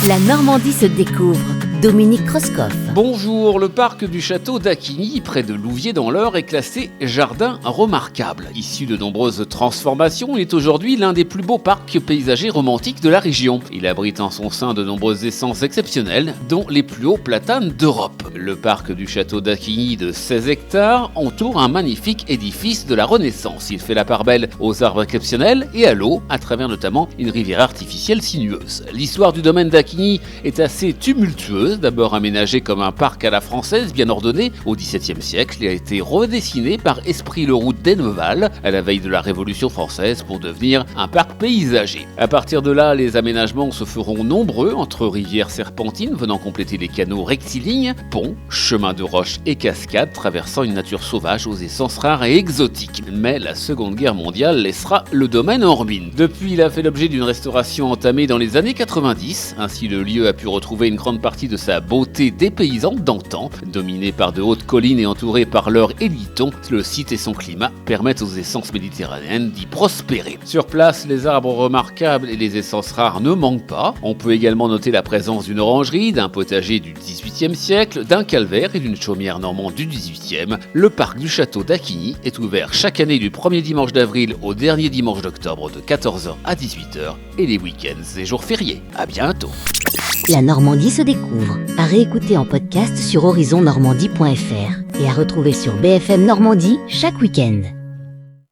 La Normandie se découvre. Dominique Kreuskopf. Bonjour, le parc du château d'Acquigny, près de Louviers dans l'Eure, est classé jardin remarquable. Issu de nombreuses transformations, il est aujourd'hui l'un des plus beaux parcs paysagers romantiques de la région. Il abrite en son sein de nombreuses essences exceptionnelles, dont les plus hauts platanes d'Europe. Le parc du château d'Acquigny de 16 hectares entoure un magnifique édifice de la Renaissance. Il fait la part belle aux arbres exceptionnels et à l'eau, à travers notamment une rivière artificielle sinueuse. L'histoire du domaine d'Acquigny est assez tumultueuse. D'abord aménagé comme un parc à la française bien ordonné au XVIIe siècle, il a été redessiné par Esprit Leroux d'Enneval à la veille de la Révolution française pour devenir un parc paysager. À partir de là, les aménagements se feront nombreux entre rivières serpentines venant compléter les canaux rectilignes, ponts, chemins de roches et cascades traversant une nature sauvage aux essences rares et exotiques. Mais la Seconde Guerre mondiale laissera le domaine en ruine. Depuis, il a fait l'objet d'une restauration entamée dans les années 90. Ainsi, le lieu a pu retrouver une grande partie de sa beauté dépaysante d'antan. Dominé par de hautes collines et entouré par l'Eure et l'Iton, le site et son climat permettent aux essences méditerranéennes d'y prospérer. Sur place, les arbres remarquables et les essences rares ne manquent pas. On peut également noter la présence d'une orangerie, d'un potager du XVIIIe siècle, d'un calvaire et d'une chaumière normande du XVIIIe. Le parc du château d'Acquigny est ouvert chaque année du 1er dimanche d'avril au dernier dimanche d'octobre de 14h à 18h et les week-ends et jours fériés. À bientôt. La Normandie se découvre. À réécouter en podcast sur horizonnormandie.fr et à retrouver sur BFM Normandie chaque week-end.